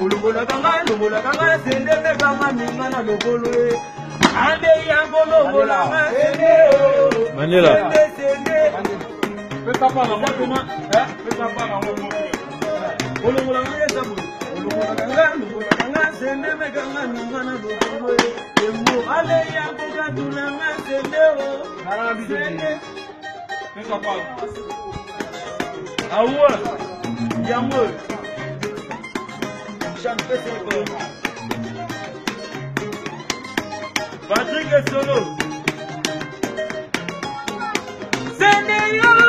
Ulubola kanga sende me kanga minga na lokolo e. Ande yango lobola nga sende o. Manila. Sende. Pesa pa na motuna, pesa pa na motuna. Ulubola nga yesabu. Ulubola kanga sende me kanga minga na lokolo e. Emu ale yango kaduna nga sende o. Sende. Pesa pa. Awa. Yamo. Patrick est solo. Seigneur.